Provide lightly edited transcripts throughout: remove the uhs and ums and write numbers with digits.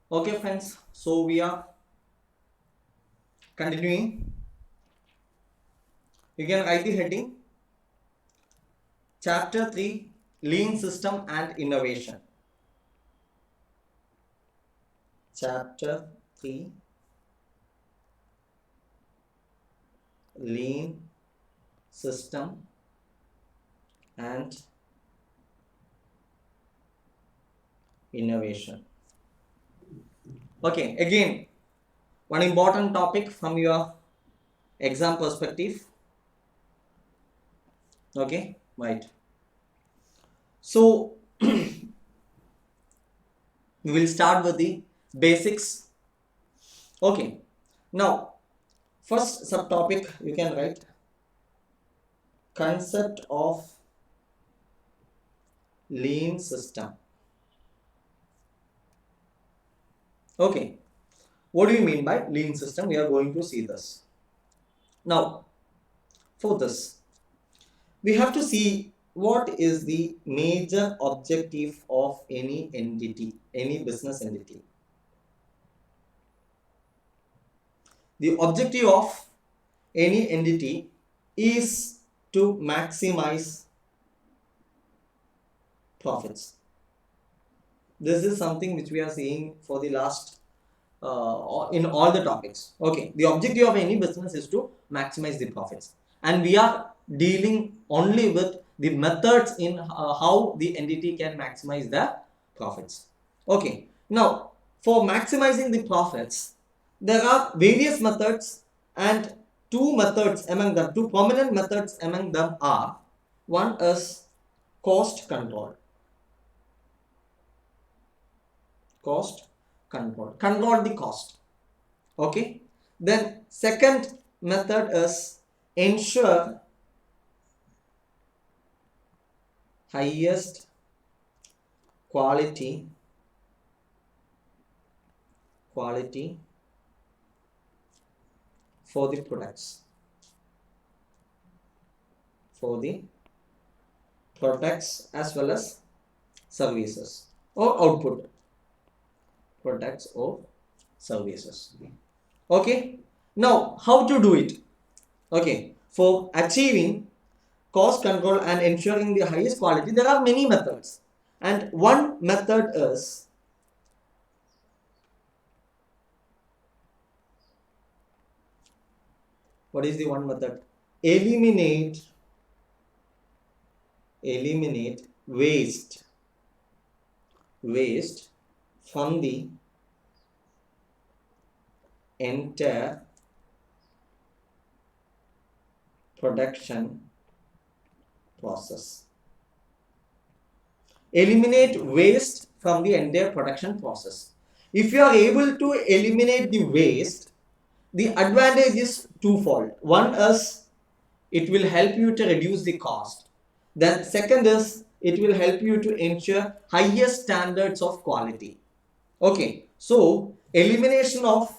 Okay friends, so we are continuing. You can write the heading Chapter 3 Lean System and Innovation. Chapter 3 Lean System and Innovation. Okay, again, one important topic from your exam perspective. Okay, right. So we will start with the basics. Okay, now first subtopic you can write concept of lean system. Okay, what do you mean by lean system? We are going to see this. Now, for this, we have to see what is the major objective of any entity, any business entity. The objective of any entity is to maximize profits. This is something which we are seeing for the last in all the topics. Okay, the objective of any business is to maximize the profits, and we are dealing only with the methods in how the entity can maximize the profits. Okay, now for maximizing the profits, there are various methods, and two prominent methods among them are: one is cost control. Control the cost. Okay, then second method is ensure highest quality for the products as well as services or output products or services. Okay, now how to do it? Okay, for achieving cost control and ensuring the highest quality, there are many methods, and one method is what is the one method? Eliminate waste from the entire production process. Eliminate waste from the entire production process. If you are able to eliminate the waste, the advantage is twofold. One is it will help you to reduce the cost. Then second is it will help you to ensure higher standards of quality. Okay, so elimination of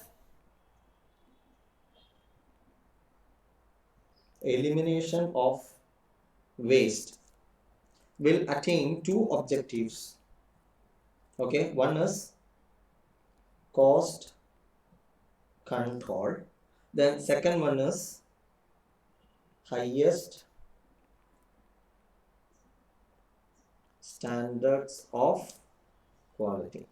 waste will attain two objectives. Okay, one is cost control, then second one is highest standards of quality.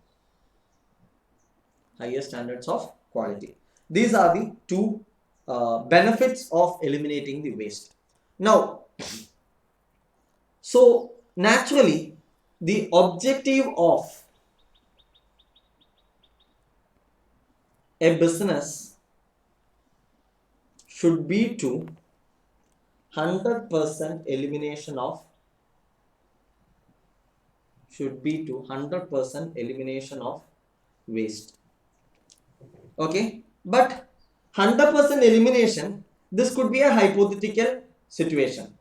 These are the two benefits of eliminating the waste. Now, so naturally, the objective of a business should be to 100% elimination of waste. Okay, but 100% elimination, this could be a hypothetical situation,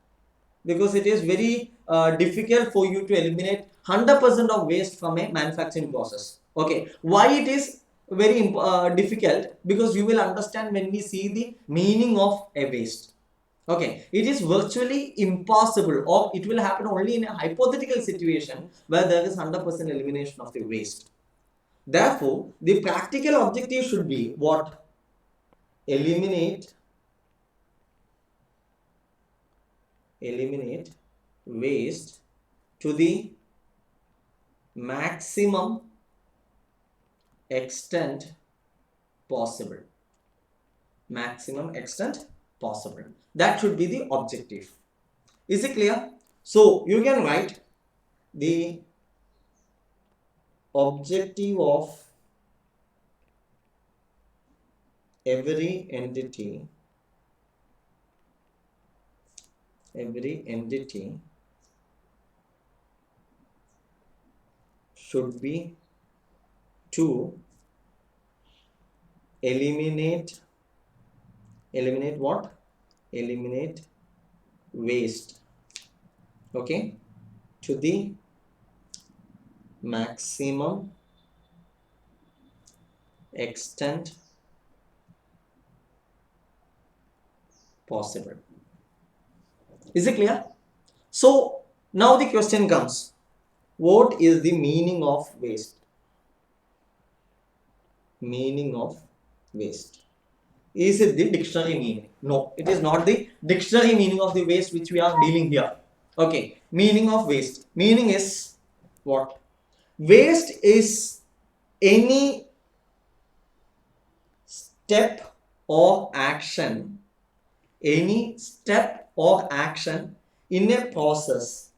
because it is very difficult for you to eliminate 100% of waste from a manufacturing process. Okay, why it is very difficult? Because you will understand when we see the meaning of a waste. Okay, it is virtually impossible, or it will happen only in a hypothetical situation where there is 100% elimination of the waste. Therefore, the practical objective should be what? Eliminate waste to the maximum extent possible. Maximum extent possible. That should be the objective. Is it clear? So you can write the objective of every entity should be to eliminate what? Eliminate waste, okay, to the maximum extent possible. Is it clear? So now the question comes, what is the meaning of waste? Meaning of waste. Is it the dictionary meaning? No, it is not the dictionary meaning of the waste which we are dealing here. Okay, meaning of waste. Meaning is what? Waste is any step or action in a process.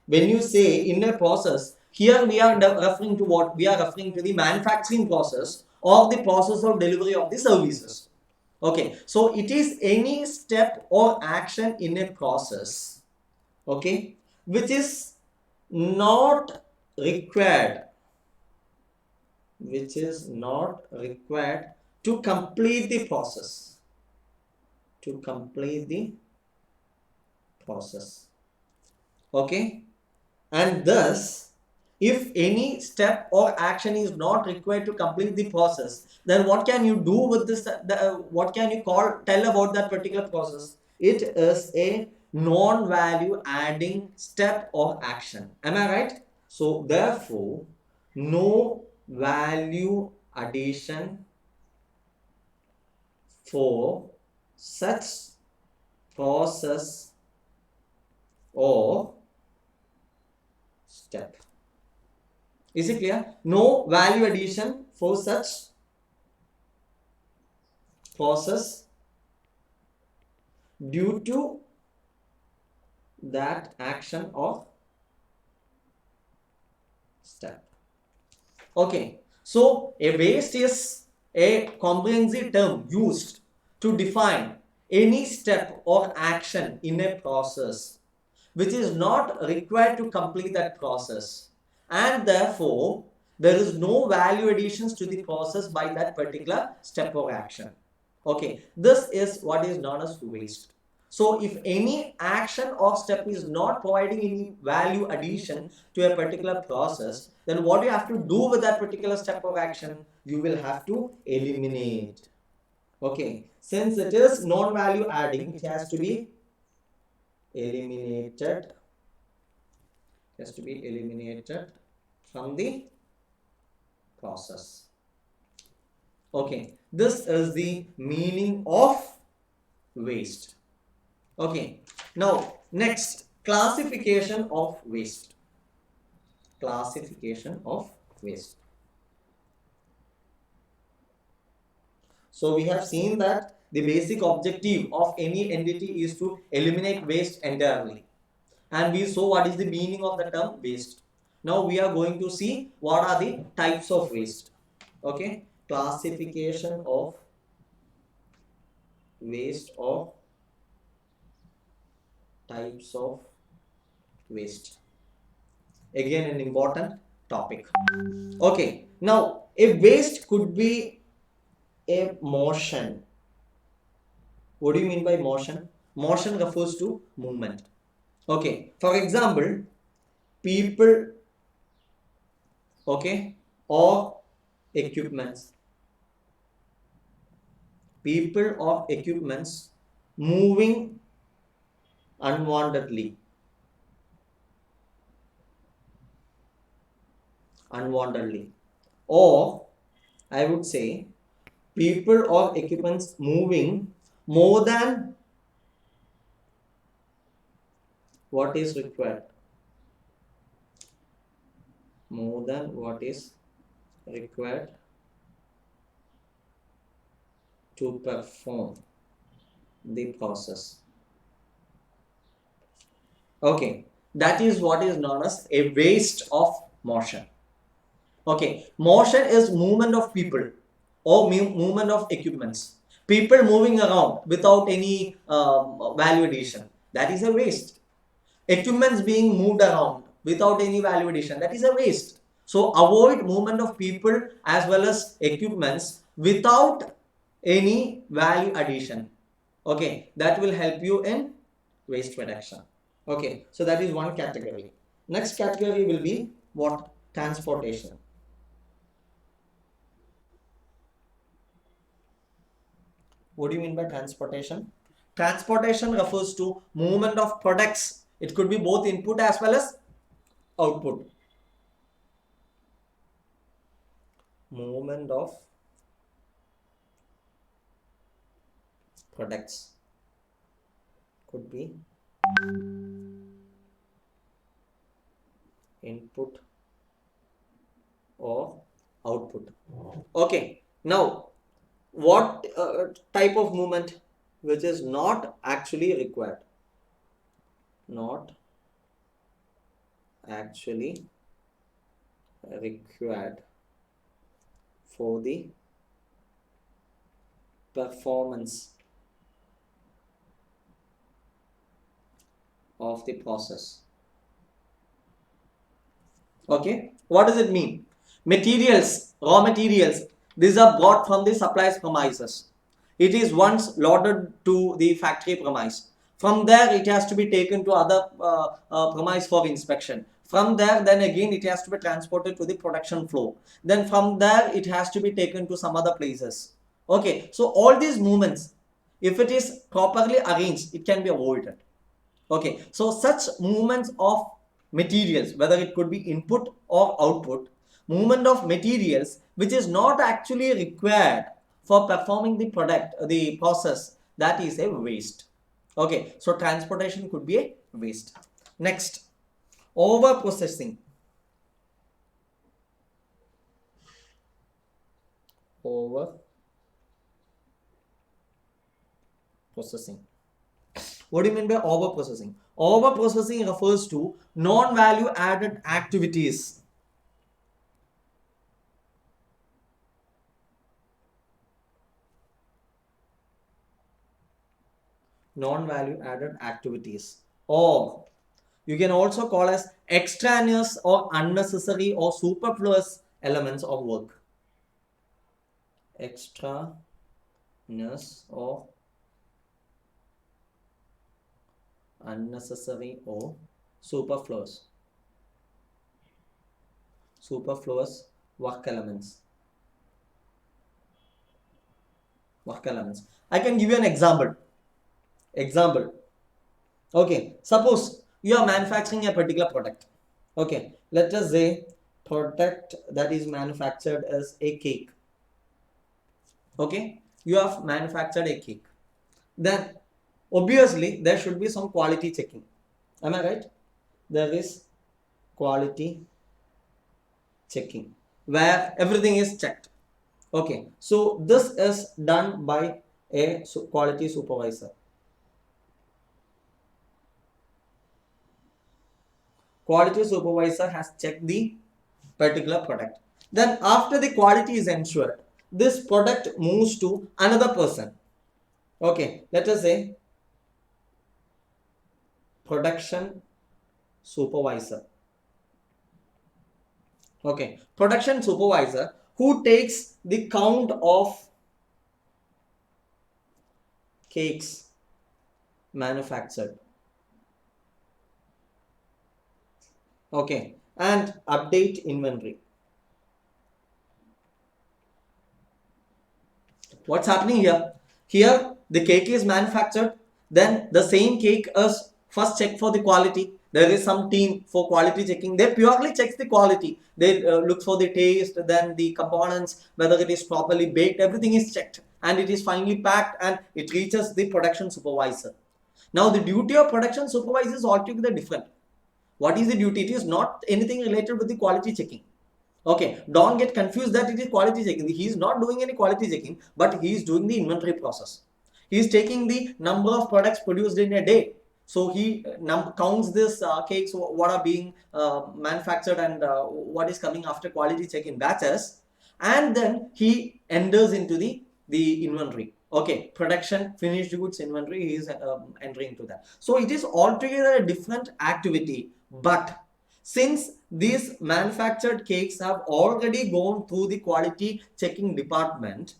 When you say in a process, here we are referring to what? We are referring to the manufacturing process or the process of delivery of the services. Okay, so it is any step or action in a process, okay, which is not required to complete the process. Okay, and thus if any step or action is not required to complete the process, then what can you do with this? What can you tell about that particular process? It is a non-value adding step or action. Am I right? So therefore, no value addition for such process or step. Is it clear? No value addition for such process due to that action or step. Okay, so a waste is a comprehensive term used to define any step or action in a process which is not required to complete that process, and therefore there is no value additions to the process by that particular step or action. Okay, this is what is known as waste. So if any action or step is not providing any value addition to a particular process, then what you have to do with that particular step or action? You will have to eliminate. Okay, since it is non-value adding, it has to be eliminated. From the process. Okay, this is the meaning of waste. Okay, now next, classification of waste. So we have seen that the basic objective of any entity is to eliminate waste entirely, and we saw what is the meaning of the term waste. Now we are going to see what are the types of waste. Okay, classification of waste or types of waste. Again, an important topic. Okay, now a waste could be a motion. What do you mean by motion? Motion refers to movement. Okay, for example, people, okay, or equipments. People or equipments moving unwantedly. or I would say people or equipments moving more than what is required, more than what is required to perform the process. Okay, that is what is known as a waste of motion. Okay, motion is movement of people or movement of equipments. People moving around without any value addition, that is a waste. Equipments being moved around without any value addition, that is a waste. So avoid movement of people as well as equipments without any value addition. Okay, that will help you in waste reduction. Okay, so that is one category. Next category will be what? Transportation. What do you mean by transportation? Transportation refers to movement of products. It could be both input as well as output. Movement of products could be input or output. Okay, now what type of movement which is not actually required? Not actually required for the performance of the process. Okay, what does it mean? Materials, raw materials, these are bought from the supplier's premises. It is once loaded to the factory premise. From there, it has to be taken to other premise for inspection. From there, then again, it has to be transported to the production floor. Then from there, it has to be taken to some other places. Okay, so all these movements, if it is properly arranged, it can be avoided. Okay, so such movements of materials, whether it could be input or output, movement of materials which is not actually required for performing the product, the process, that is a waste. Okay, so transportation could be a waste. Next, over processing. Over processing. What do you mean by over processing? Over processing refers to non-value added activities. Non-value added activities, or you can also call as extraneous or unnecessary or superfluous elements of work. Extraneous or unnecessary or superfluous work elements. I can give you an example. Okay, suppose you are manufacturing a particular product. Okay, let us say product that is manufactured as a cake. Okay, you have manufactured a cake. Then obviously there should be some quality checking. Am I right? There is quality checking where everything is checked. Okay, so this is done by a quality supervisor. Quality supervisor has checked the particular product. Then after the quality is ensured, this product moves to another person. Okay, let us say production supervisor. Okay, production supervisor who takes the count of cakes manufactured. Okay, and update inventory. What's happening here? Here the cake is manufactured, then the same cake is first checked for the quality, There is some team for quality checking. They purely checks the quality. They look for the taste, then the components, whether it is properly baked, everything is checked and it is finally packed and it reaches the production supervisor. Now the duty of production supervisor is altogether different. What is the duty? It is not anything related with the quality checking. Okay, don't get confused that it is quality checking. He is not doing any quality checking, but he is doing the inventory process. He is taking the number of products produced in a day. So he counts this cakes, what are being manufactured and what is coming after quality check in batches, and then he enters into the inventory. Okay, production finished goods inventory, he is entering into that. So it is altogether a different activity, but since these manufactured cakes have already gone through the quality checking department,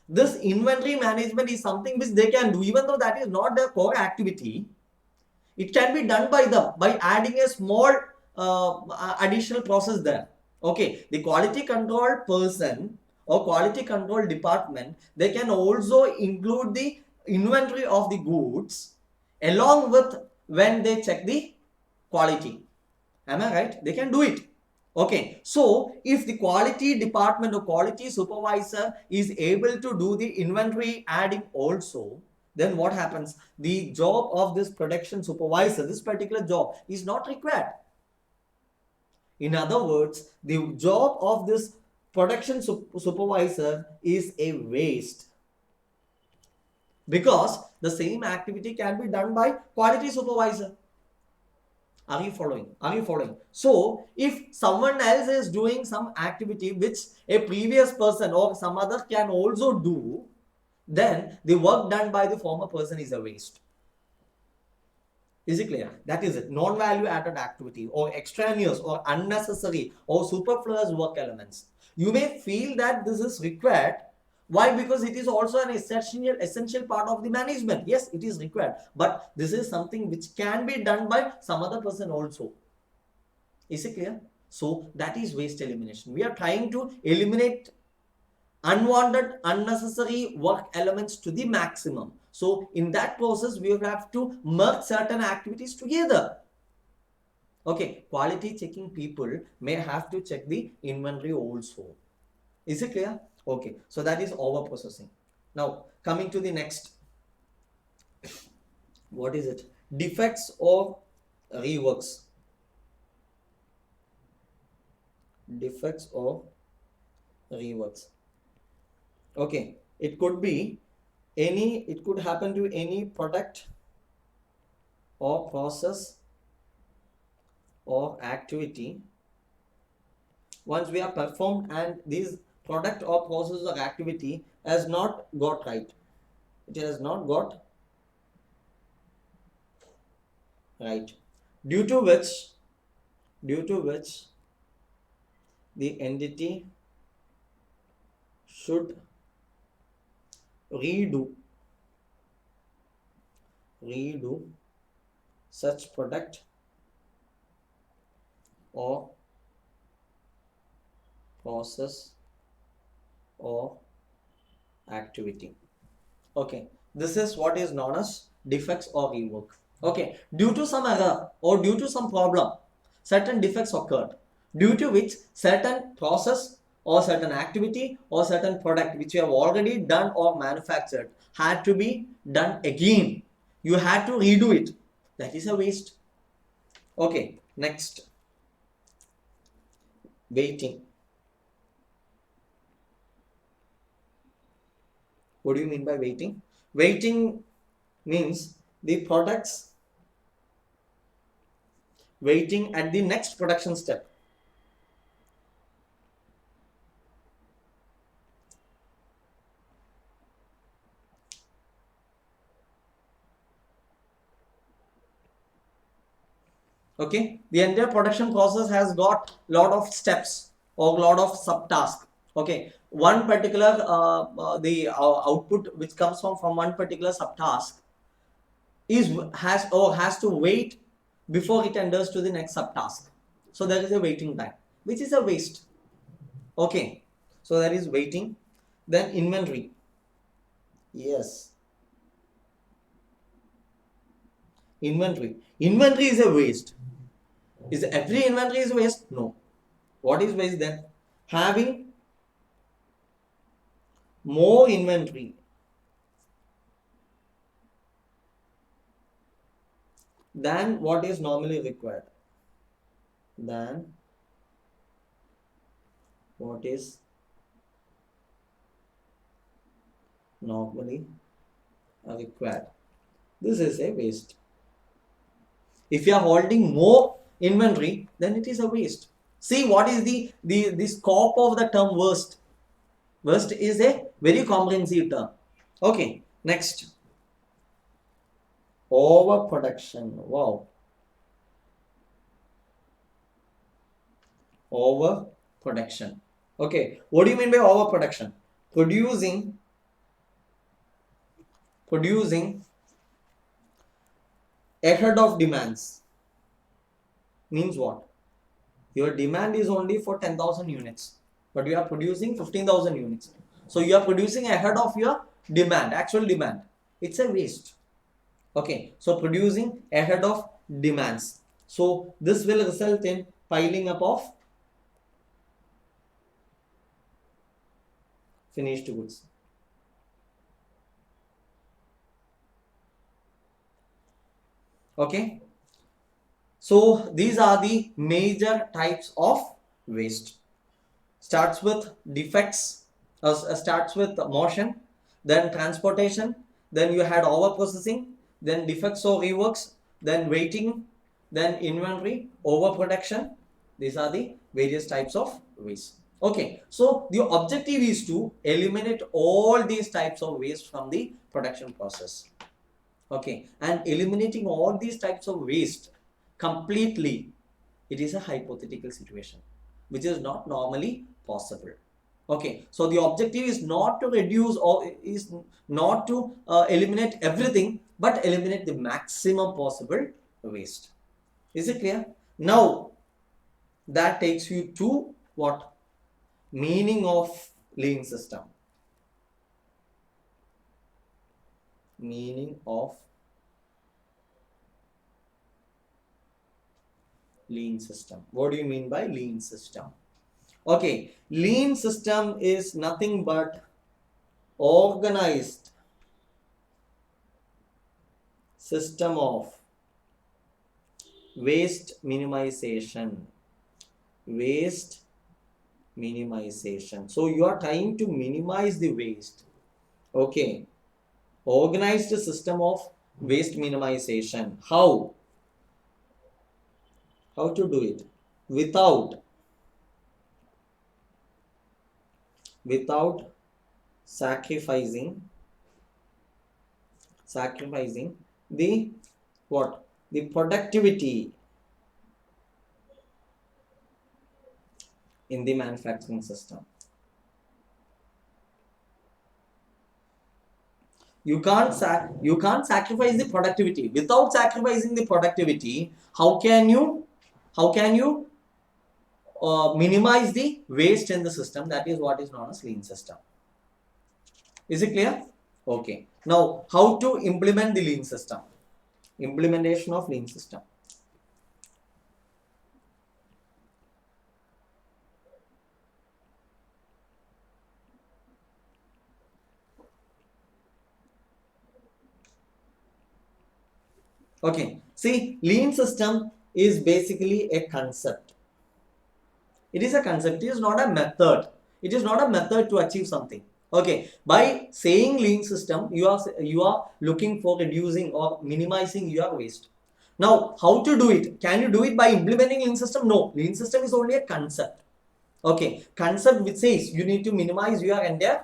this inventory management is something which they can do, even though that is not their core activity. It can be done by them by adding a small additional process there. Okay, the quality control person or quality control department, they can also include the inventory of the goods along with when they check the quality. Am I right? They can do it. Okay, so if the quality department or quality supervisor is able to do the inventory adding also, then what happens? The job of this production supervisor, this particular job is not required. In other words, the job of this production supervisor is a waste, because the same activity can be done by quality supervisor. Are you following? Are you following? So if someone else is doing some activity which a previous person or some other can also do, then the work done by the former person is a waste. Is it clear? That is it. Non-value added activity or extraneous or unnecessary or superfluous work elements. You may feel that this is required. Why? Because it is also an essential part of the management. Yes, it is required. But this is something which can be done by some other person also. Is it clear? So that is waste elimination. We are trying to eliminate unwanted, unnecessary work elements to the maximum. So in that process, we have to merge certain activities together. Okay, quality checking people may have to check the inventory also. Is it clear? Okay, so that is over processing. Now coming to the next, what is it? Defects or reworks. Defects or reworks. Okay, it could be any, it could happen to any product or process or activity once we have performed and this product or process or activity has not got right. It has not got right, due to which the entity should redo such product or process or activity. Okay, this is what is known as defects or rework. Okay, due to some error or due to some problem, certain defects occurred, due to which certain process or certain activity or certain product which you have already done or manufactured had to be done again. You had to redo it. That is a waste. Okay, next, waiting. What do you mean by waiting? Waiting means the products waiting at the next production step. Okay, the entire production process has got lot of steps or lot of subtasks. Okay, one particular the output which comes from one particular subtask has to wait before it enters to the next subtask. So there is a waiting time, which is a waste. Okay, so there is waiting. Then inventory. Yes, Inventory. Inventory is a waste. Is every inventory is waste? No. What is waste then? Having more inventory than what is normally required. Than what is normally required. This is a waste. If you are holding more inventory, then it is a waste. See what is the scope of the term waste. Waste is a very comprehensive term. Okay, next. Overproduction. Wow. Overproduction. Okay, what do you mean by overproduction? Producing ahead of demands means what? Your demand is only for 10,000 units, but you are producing 15,000 units. So you are producing ahead of your demand, actual demand. It's a waste. Okay, so producing ahead of demands. So this will result in piling up of finished goods. Okay, so these are the major types of waste. Starts with defects, starts with motion, then transportation, then you had overprocessing, then defects or reworks, then waiting, then inventory, overproduction. These are the various types of waste. Okay, so the objective is to eliminate all these types of waste from the production process. Okay, and eliminating all these types of waste completely, it is a hypothetical situation which is not normally possible. Okay, so the objective is not to reduce or is not to eliminate everything, but eliminate the maximum possible waste. Is it clear? Now that takes you to what? Meaning of lean system. Meaning of lean system. What do you mean by lean system? Okay, lean system is nothing but organized system of waste minimization. Waste minimization. So you are trying to minimize the waste. Okay, organized system of waste minimization. How to do it? Without sacrificing the what? The productivity in the manufacturing system. You can't sacrifice the productivity. Without sacrificing the productivity, how can you minimize the waste in the system? That is what is known as lean system. Is it clear? Okay. Now, how to implement the lean system? Implementation of lean system. Okay. See, lean system is basically a concept. It is a concept. It is not a method. It is not a method to achieve something. Okay. By saying lean system, you are looking for reducing or minimizing your waste. Now, how to do it? Can you do it by implementing lean system? No. Lean system is only a concept. Okay. Concept which says you need to minimize your entire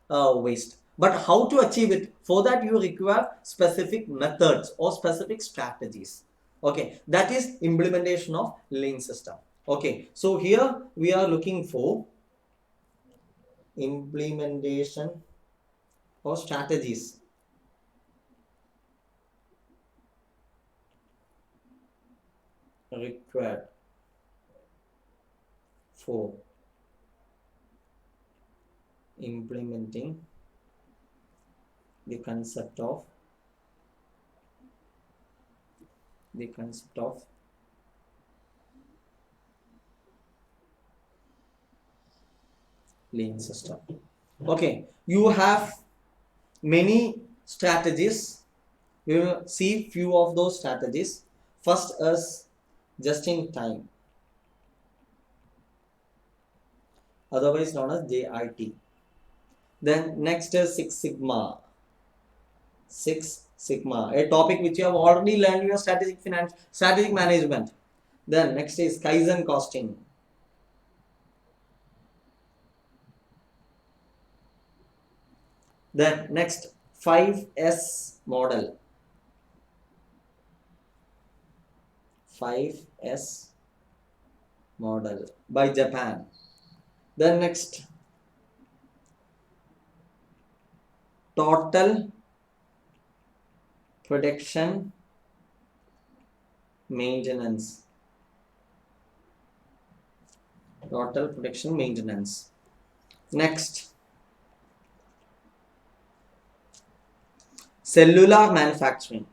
waste. But how to achieve it? For that you require specific methods or specific strategies. Okay. That is implementation of lean system. Okay, so here we are looking for implementation or strategies. Required for implementing the concept of the concept of lean system. Okay, you have many strategies. We will see few of those strategies. First is just in time, otherwise known as JIT. Then next is Six Sigma. Six Sigma, a topic which you have already learned in your strategic management. Then next is Kaizen Costing. Then next 5S model. 5S model by Japan. Then next total production maintenance. Total production maintenance. Next, cellular manufacturing.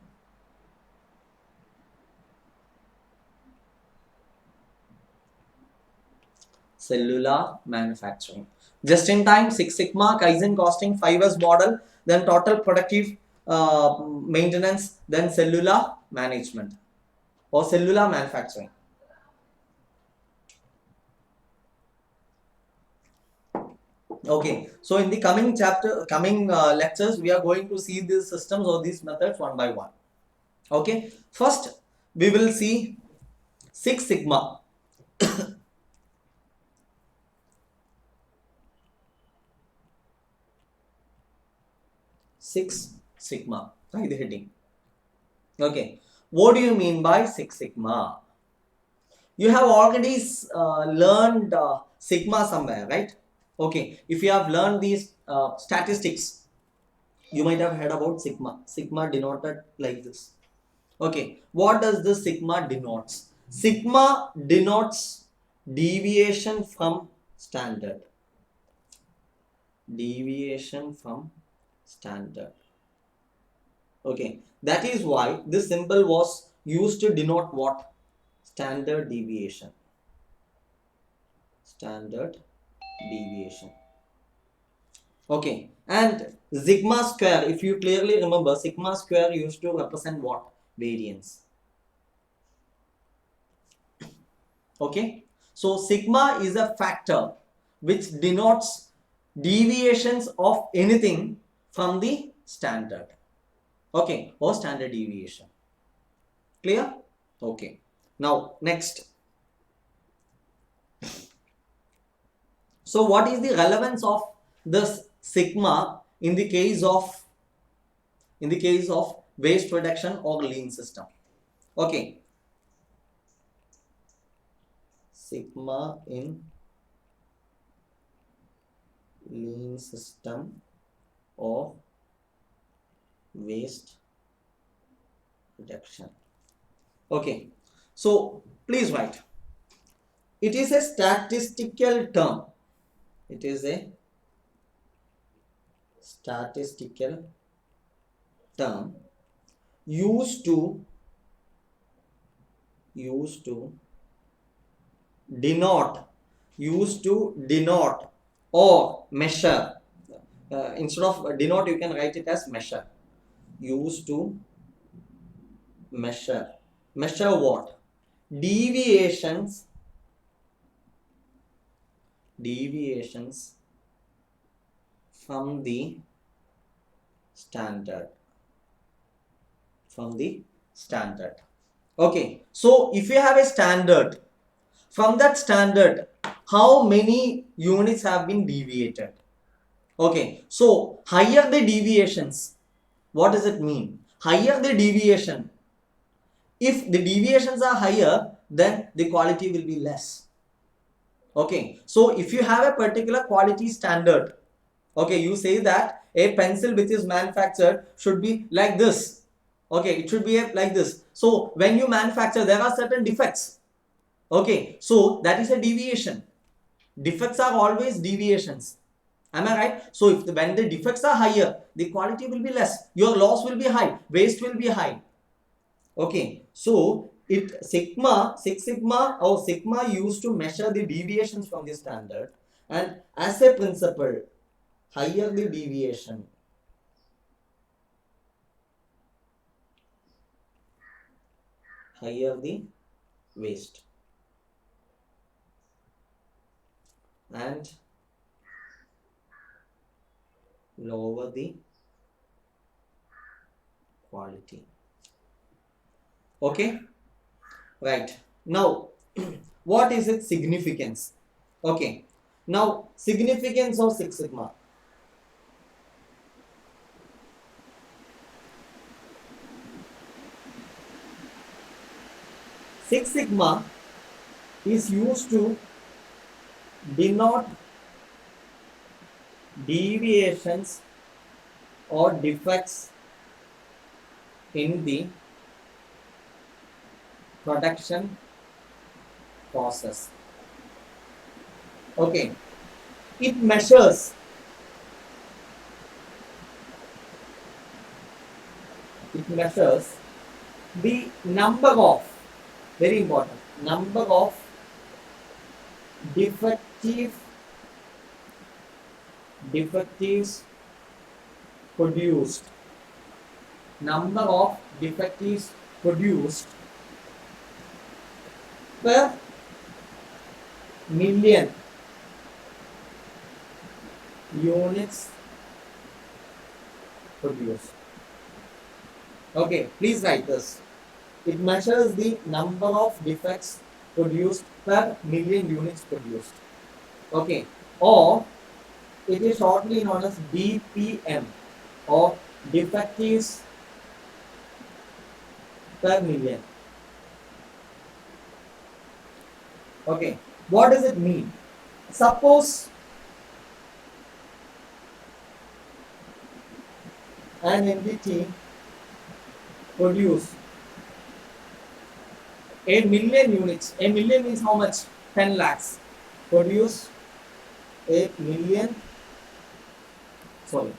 Cellular manufacturing. Just in time, Six Sigma, Kaizen Costing, 5S model, then total productive maintenance, then cellular management or cellular manufacturing. Okay, so in the coming lectures, we are going to see these systems or these methods one by one. Okay, first we will see Six Sigma. Six Sigma, try the heading. Okay, what do you mean by Six Sigma? You have already learned Sigma somewhere, right? Okay, if you have learned these statistics, you might have heard about Sigma. Sigma denoted like this. Okay, what does the Sigma denotes? Sigma denotes deviation from standard. Deviation from standard. Okay, that is why this symbol was used to denote what? Standard deviation. Standard deviation. Okay, and sigma square, if you clearly remember, sigma square used to represent what? Variance. Okay, so sigma is a factor which denotes deviations of anything from the standard. Okay, or standard deviation. Clear? Okay. Now next. So what is the relevance of this sigma in the case of waste production or lean system? Okay. Sigma in lean system or waste reduction. Okay, so please write. It is a statistical term. It is a statistical term used to denote or measure. Instead of denote, you can write it as measure. Used to measure what? Deviations from the standard. Okay, so if you have a standard, from that standard, how many units have been deviated? Okay, so higher the deviations, what does it mean? Higher the deviation, if the deviations are higher, then the quality will be less. Okay, so if you have a particular quality standard, okay, you say that a pencil which is manufactured should be like this. Okay, it should be like this. So when you manufacture, there are certain defects. Okay, so that is a deviation. Defects are always deviations. Am I right? So when the defects are higher, the quality will be less. Your loss will be high. Waste will be high. Okay, so it Six Sigma or Sigma used to measure the deviations from the standard, and as a principle, higher the deviation, higher the waste, and lower the quality. Okay, right. Now, what is its significance? Okay, now significance of Six Sigma. Six Sigma is used to denote deviations or defects in the production process. Okay, it measures the number of, very important, number of defectives produced, number of defectives produced per million units produced. Okay, please write this. It measures the number of defects produced per million units produced. Okay, or it is shortly known as DPM, or defectives per million. Okay, what does it mean? Suppose an entity produce a million units. A million means how much? 10 lakhs. Produce a million, sorry,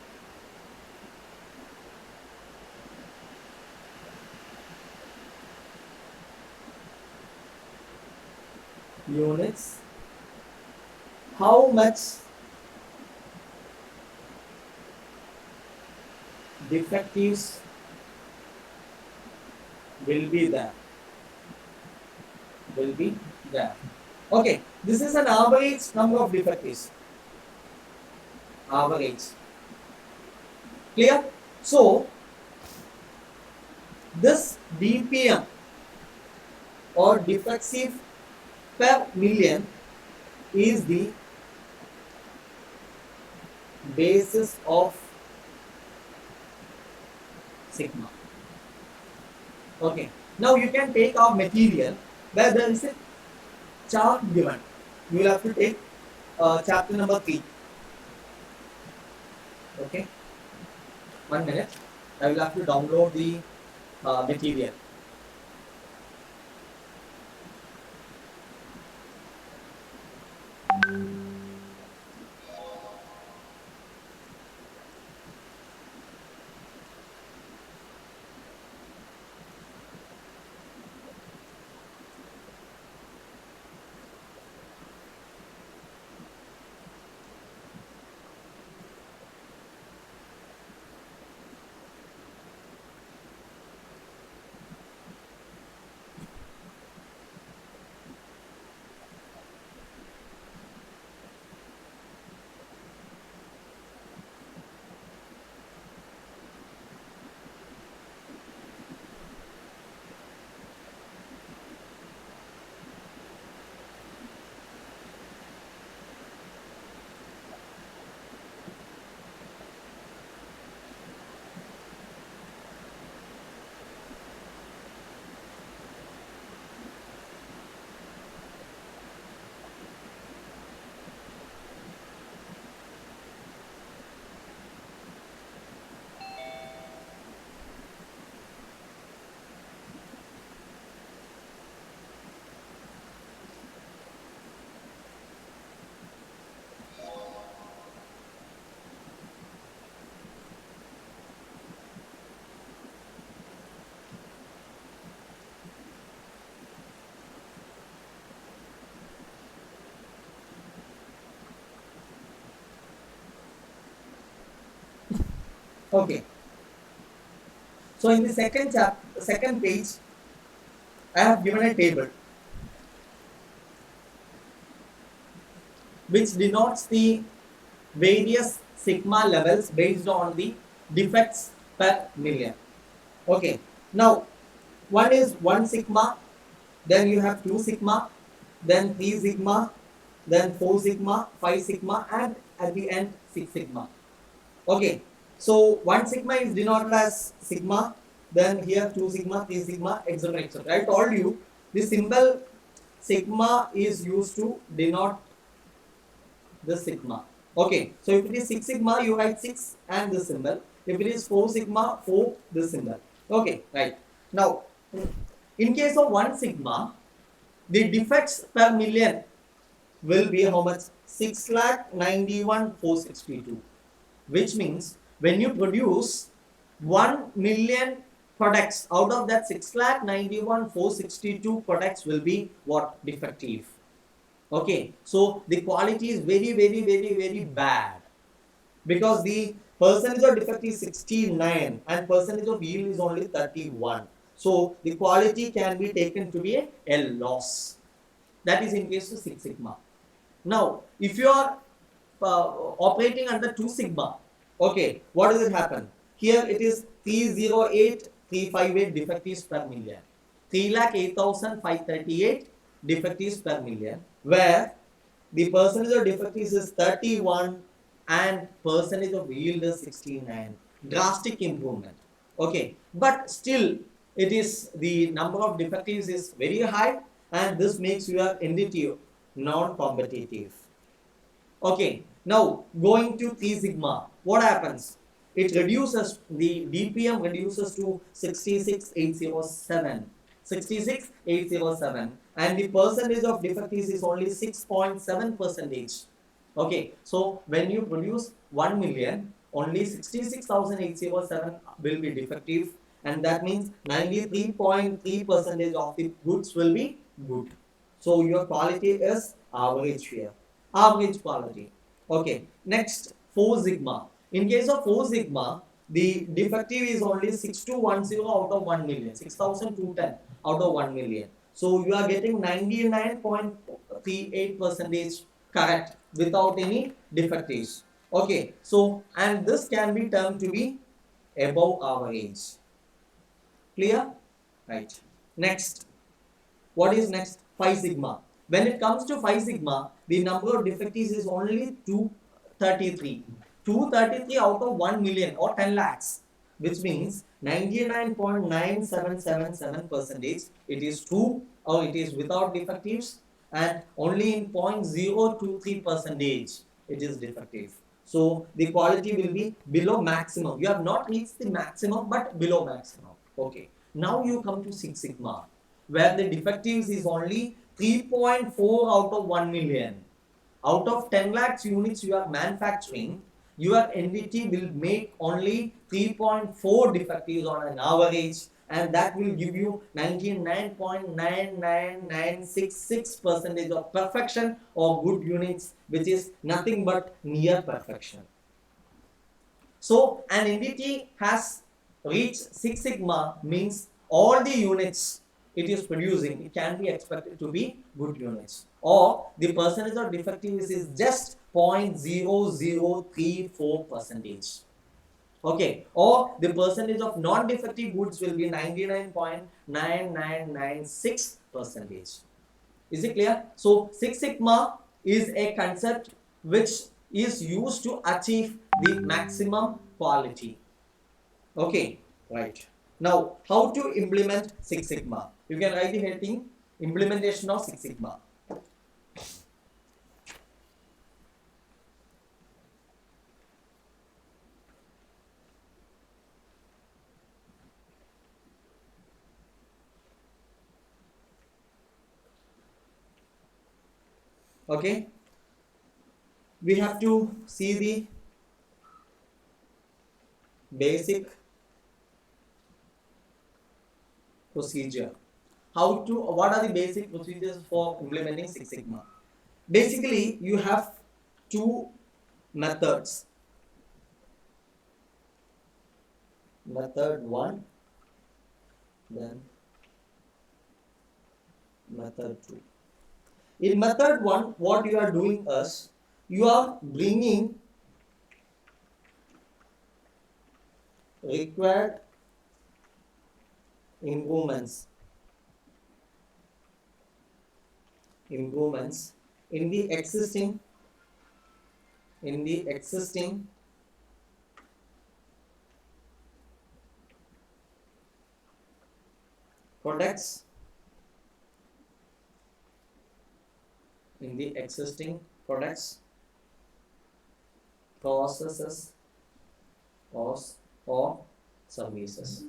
units. How much defectives will be there? Will be there. Okay, this is an average number of defectives. Average. Clear? So, this DPM or defective per million is the basis of sigma. Okay, now you can take our material where there is a chart given. You will have to take chapter number 3. Okay, 1 minute. I will have to download the material. Okay. So in the second page, I have given a table which denotes the various sigma levels based on the defects per million. Okay. Now, one is 1 sigma, then you have 2 sigma, then 3 sigma, then 4 sigma, 5 sigma, and at the end 6 sigma. Okay. So 1 sigma is denoted as sigma, then here 2 sigma, 3 sigma, etc. etc. I told you the symbol sigma is used to denote the sigma. Okay, so if it is 6 sigma, you write 6 and the symbol. If it is 4 sigma, 4 the symbol. Okay, right. Now, in case of 1 sigma, the defects per million will be how much? 6,91,462. Which means when you produce 1 million products, out of that 6,91,462 products will be what? Defective. Okay, so the quality is very bad because the percentage of defect is 69 and percentage of yield is only 31. So the quality can be taken to be a loss. That is in case of 6 sigma. Now, if you are operating under 2 sigma, okay, what does it happen? Here it is 308,358 defectives per million. 3,08,538 defectives per million, where the percentage of defectives is 31 and percentage of yield is 69. Drastic improvement. Okay, but still it is the number of defectives is very high and this makes your entity non-competitive. Okay, now going to 3 sigma, what happens? It reduces, the DPM reduces to 66,807. 66,807 and the percentage of defectives is only 6.7 percentage. Okay, so when you produce 1 million, only 66,807 will be defective and that means 93.3 percentage of the goods will be good. So your quality is average here. Average quality. Okay, next 4 sigma. In case of 4 sigma, the defective is only 6210 out of 1 million, 6210 out of 1 million. So you are getting 99.38 percentage correct without any defectives. Okay, so and this can be termed to be above average. Clear? Right. Next. What is next? 5 sigma. When it comes to 5 sigma, the number of defectives is only 233. 233 out of 1 million or 10 lakhs, which means 99.9777 percentage. It is true or it is without defectives, and only in 0.023 percentage it is defective. So the quality will be below maximum. You have not reached the maximum but below maximum. Okay. Now you come to 6 sigma, where the defectives is only 3.4 out of 1 million. Out of 10 lakhs units you are manufacturing, your entity will make only 3.4 defectives on an average, and that will give you 99.99966 percentage of perfection or good units, which is nothing but near perfection. So an entity has reached 6 sigma means all the units it is producing, it can be expected to be good units, or the percentage of defectives is just 0.0034 percentage. Okay, or the percentage of non-defective goods will be 99.9996 percentage. Is it clear? So 6 sigma is a concept which is used to achieve the maximum quality. Okay, right. Now, how to implement 6 sigma? You can write the heading implementation of 6 sigma. Okay, we have to see the basic procedure. What are the basic procedures for implementing 6 sigma? Basically, you have two methods. method 1, then method 2. In method 1, what you are doing is you are bringing required improvements in the existing products, processes, or services.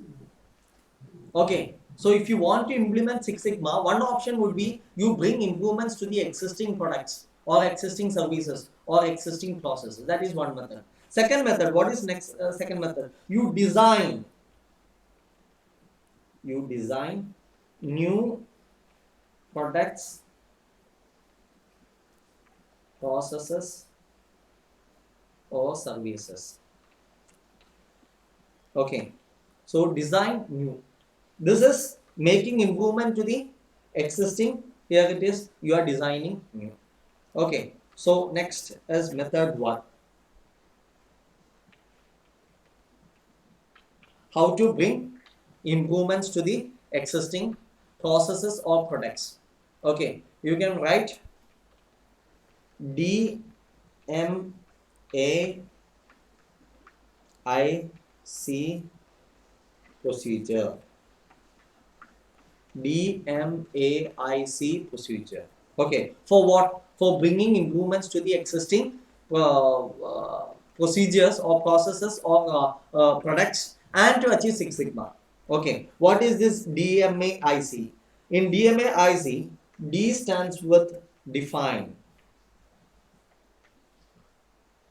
Okay, so if you want to implement Six Sigma, one option would be you bring improvements to the existing products or existing services or existing processes. That is one method. Second method, what is next? Second method, you design new products, processes, or services. Okay, so design new. This is making improvement to the existing. Here it is, you are designing new. Okay, so next is method 1. How to bring improvements to the existing processes or products. Okay, you can write DMAIC procedure. DMAIC procedure. Okay, for what? For bringing improvements to the existing procedures or processes or products and to achieve Six Sigma. Okay, what is this DMAIC? In DMAIC, D stands with define.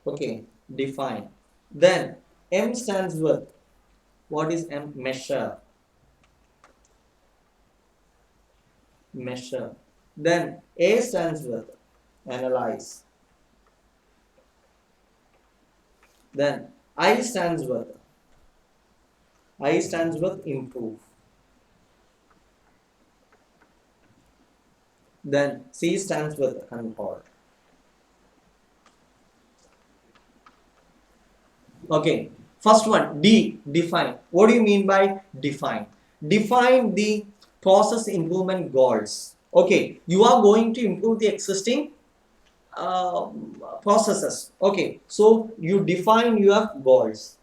Okay, define. Then M stands with, what is M? Measure. Then A stands with analyze. Then I stands with improve. Then C stands with control. Okay, first one, D, define. What do you mean by define? Define the process improvement goals. Okay, you are going to improve the existing processes. Okay, so you define your goals.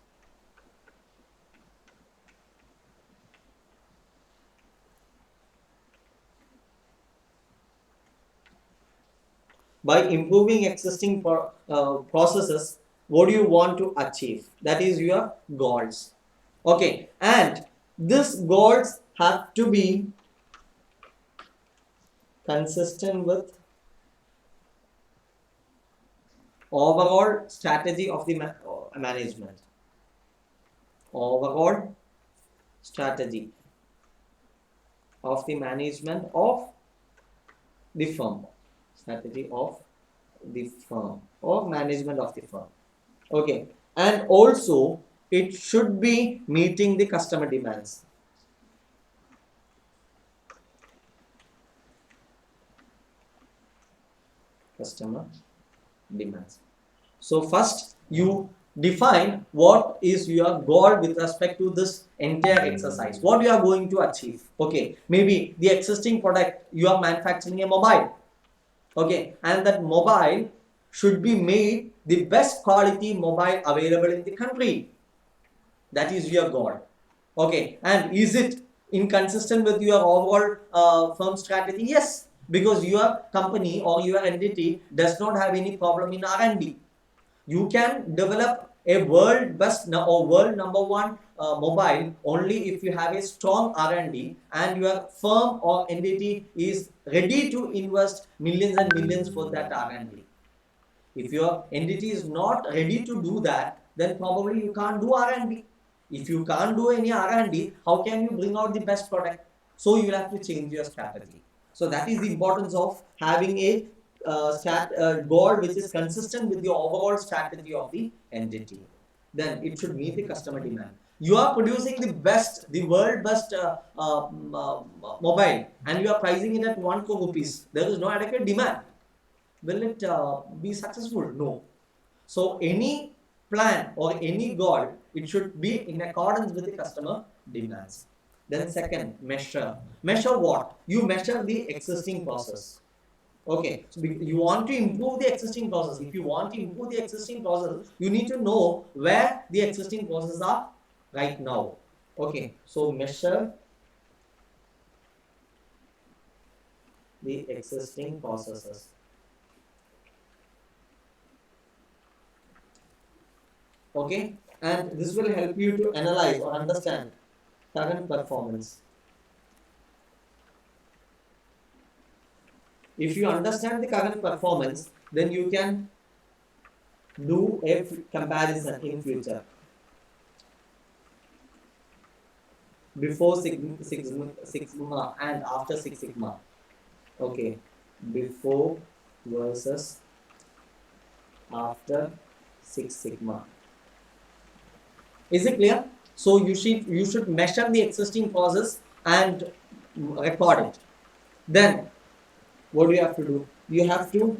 By improving existing processes, what do you want to achieve? That is your goals. Okay, and these goals have to be consistent with overall strategy of the management. Overall strategy of the management of the firm. Strategy of the firm or management of the firm. Okay, and also it should be meeting the customer demands. So first you define what is your goal with respect to this entire exercise. What you are going to achieve. Okay, maybe the existing product, you are manufacturing a mobile. Okay, and that mobile should be made the best quality mobile available in the country. That is your goal. Okay, and is it inconsistent with your overall firm strategy? Yes, because your company or your entity does not have any problem in R&D. You can develop a world best or world number one mobile only if you have a strong R&D and your firm or entity is ready to invest millions and millions for that R&D. If your entity is not ready to do that, then probably you can't do R&D. If you can't do any R&D, how can you bring out the best product? So you will have to change your strategy. So that is the importance of having a goal which is consistent with the overall strategy of the entity. Then it should meet the customer demand. You are producing the best, the world best mobile, and you are pricing it at 1 crore rupees. There is no adequate demand. Will it be successful? No. So any plan or any goal, it should be in accordance with the customer demands. Then second, measure. Measure what? You measure the existing process. Okay, so you want to improve the existing process. If you want to improve the existing process, you need to know where the existing processes are right now. Okay, so measure the existing processes. Okay, and this will help you to analyze or understand current performance. If you understand the current performance, then you can do a comparison in future. Before Sigma and after Six Sigma. Okay, before versus after Six Sigma. Is it clear? So you should measure the existing process and record it. Then what do you have to do? You have to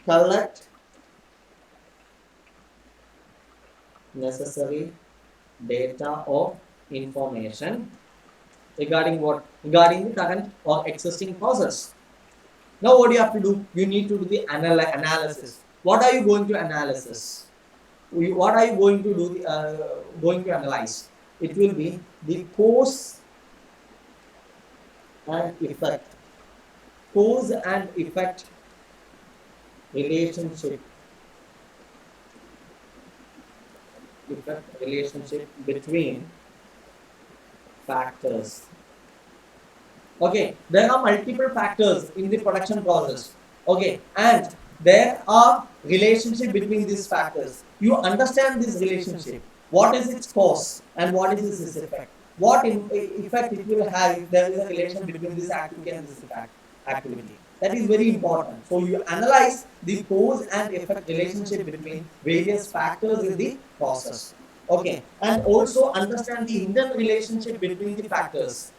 collect necessary data or information regarding what? Regarding the current or existing process. Now what do you have to do? You need to do the analysis. What are you going to analysis? What are you going to do? Going to analyze? It will be the cause and effect. Cause and effect relationship. Relationship between factors. Okay, there are multiple factors in the production process. Okay, and there are relationship between these factors. You understand this relationship. What is its cause and what is its effect? What effect it will have if there is a relation between this activity and this activity. That is very important. So you analyze the cause and effect relationship between various factors in the process. Okay, and also understand the internal relationship between the factors.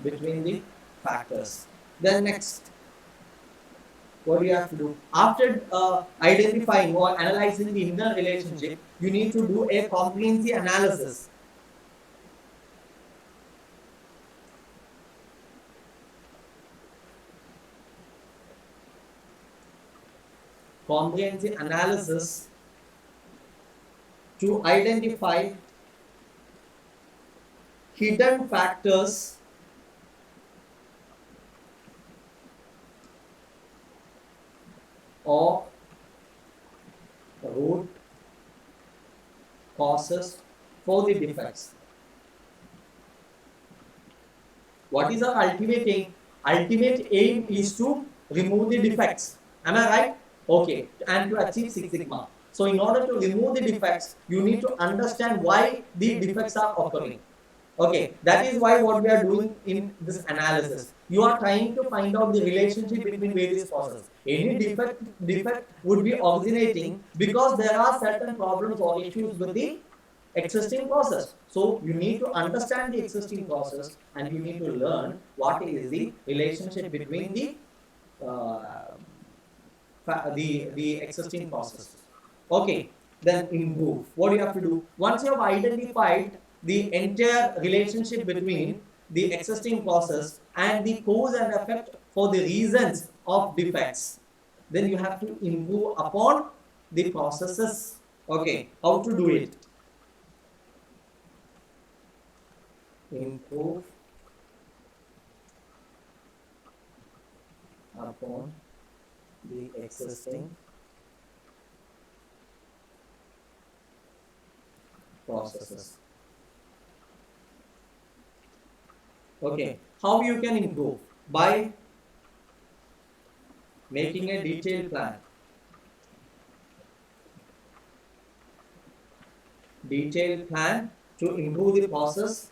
Between the factors. Then next, what do you have to do? After identifying or analyzing the internal relationship, you need to do a comprehensive analysis. Comprehensive analysis to identify hidden factors or root causes for the defects. What is our ultimate aim? Ultimate aim is to remove the defects. Am I right? Okay. And to achieve Six Sigma. So in order to remove the defects, you need to understand why the defects are occurring. Okay, that is why what we are doing in this analysis. You are trying to find out the relationship between various processes. Any defect would be originating because there are certain problems or issues with the existing process. So you need to understand the existing process and you need to learn what is the relationship between the existing process. Okay, then improve. What do you have to do? Once you have identified the entire relationship between the existing process and the cause and effect for the reasons of defects, then you have to improve upon the processes. Okay, how to do it? Improve upon the existing processes. Okay, how you can improve? By making a detailed plan. detailed plan to improve the process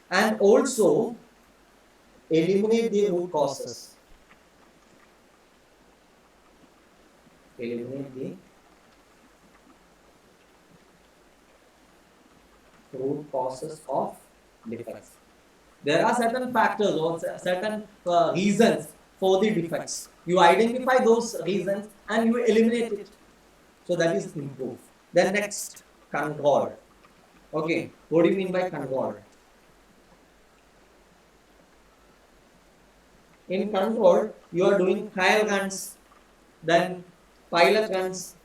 and also eliminate the root causes. Eliminate the root causes of defects. There are certain factors or certain reasons for the defects. You identify those reasons and you eliminate it. So that is improve. Then next, control. Okay, what do you mean by control? In control, you are doing trial runs, then pilot runs.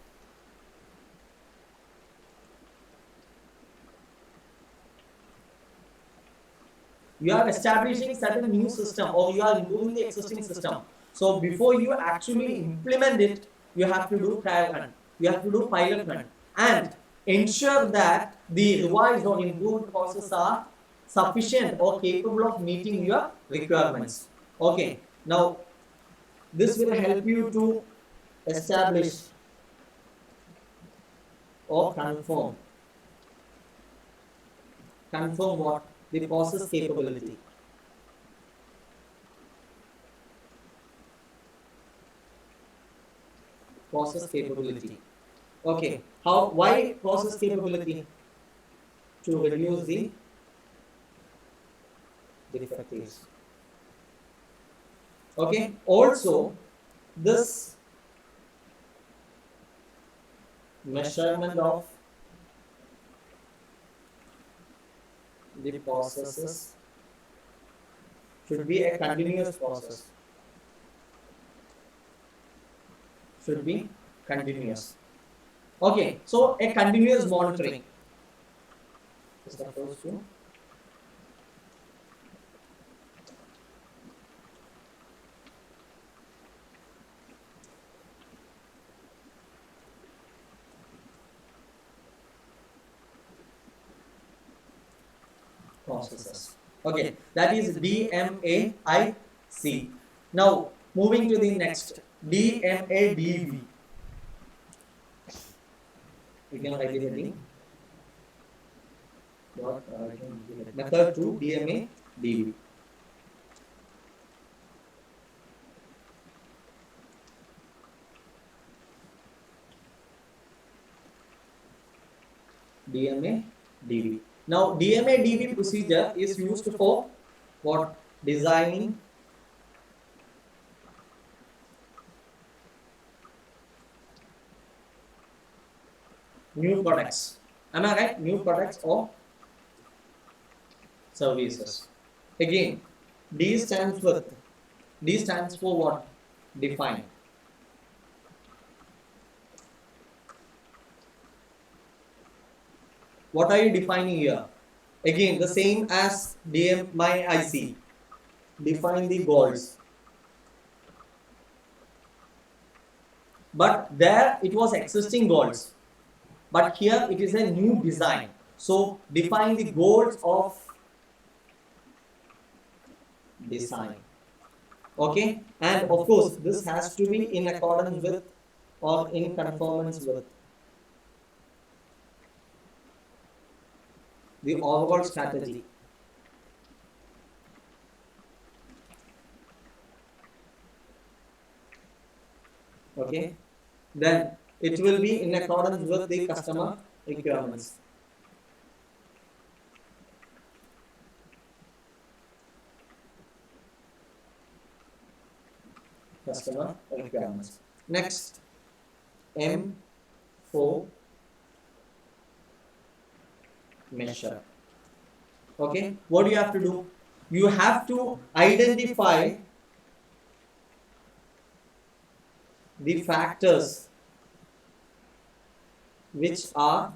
You are establishing certain new system or you are improving the existing system. So before you actually implement it, you have to do trial run, you have to do pilot run, and ensure that the revised or improved processes are sufficient or capable of meeting your requirements. Okay, now this will help you to establish or confirm what? The process capability. Process capability. Okay, why process capability? To reduce the defectives. Okay, also this measurement of the processes should be a continuous process. Should be continuous. Okay, so a continuous monitoring is the first one. Processes. Okay, that is DMAIC. Now moving to the next, DMADV. You can write the heading. Method 2, DMADV. DMADV. Now, DMADV procedure is used for what? Designing new products. Am I right? New products or services. Again, D stands for what? Define. What are you defining here? Again, the same as DMAIC. Define the goals. But there it was existing goals. But here it is a new design. So define the goals of design. Okay? And of course, this has to be in accordance with or in conformance with the overall strategy. Okay, then it will be in accordance with the customer requirements. Customer requirements. Next, M4 measure. Okay, what do you have to do? You have to identify the factors which are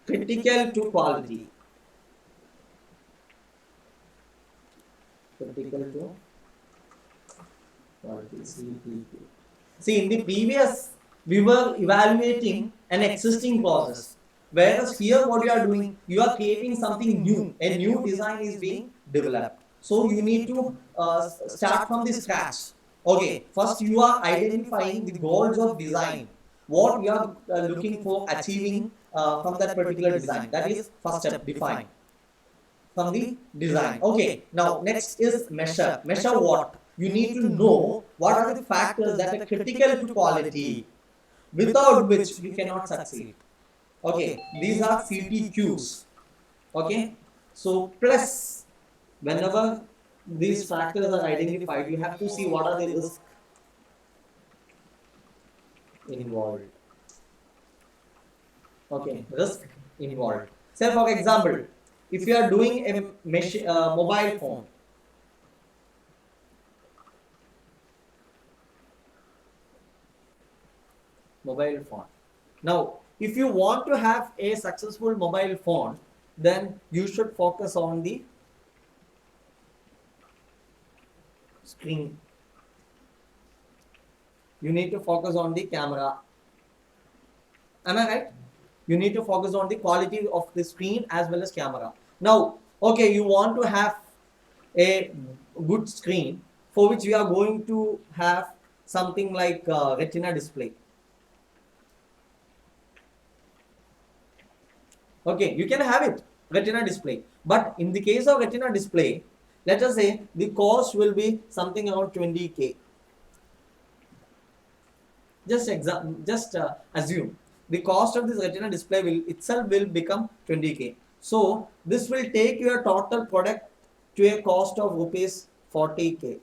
critical to quality. Critical to quality. See, in the previous, we were evaluating an existing process. Whereas here what you are doing, you are creating something new. A new design is being developed. So you need to start from the scratch. Okay, first you are identifying the goals of design. What you are looking for achieving from that particular design. That is first step, define from the design. Okay, now next is measure. Measure what? You need to know what are the factors that are critical to quality, without which you cannot succeed. Okay, these are CTQs. Okay, so plus whenever these factors are identified, you have to see what are the risks involved. Okay, risk involved. Say for example, if you are doing a mobile phone, Now, if you want to have a successful mobile phone, then you should focus on the screen. You need to focus on the camera. Am I right? You need to focus on the quality of the screen as well as camera. Now, okay, you want to have a good screen for which we are going to have something like retina display. Okay, you can have it, retina display. But in the case of retina display, let us say the cost will be something around 20K. Just assume the cost of this retina display will become 20K. So this will take your total product to a cost of rupees 40K.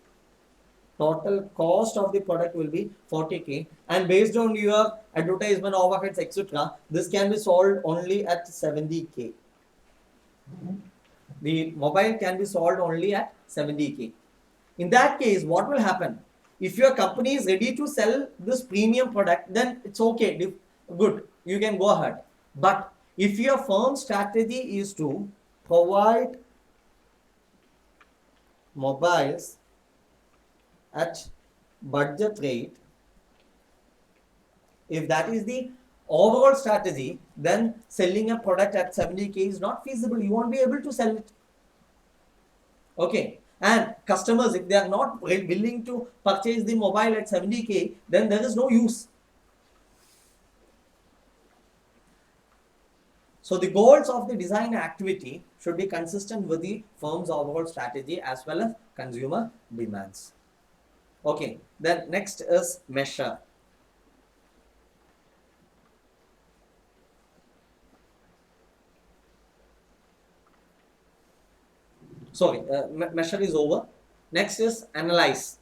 Total cost of the product will be 40K, and based on your advertisement overheads etc., this can be sold only at 70K. The mobile can be sold only at 70K. In that case, what will happen? If your company is ready to sell this premium product, then it's okay, good, you can go ahead. But if your firm's strategy is to provide mobiles at budget rate, if that is the overall strategy, then selling a product at 70K is not feasible. You won't be able to sell it. Okay, and customers, if they are not willing to purchase the mobile at 70K, then there is no use. So the goals of the design activity should be consistent with the firm's overall strategy as well as consumer demands. Okay, then next is measure. Sorry, measure is over. Next is analyze.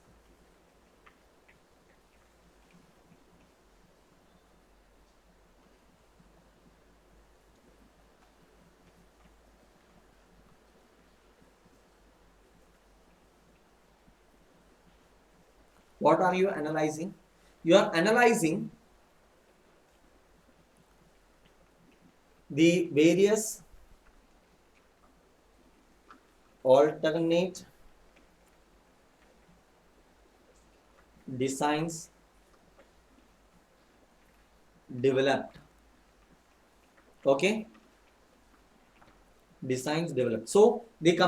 What are you analyzing? You are analyzing the various alternate designs developed. Okay, designs developed. So the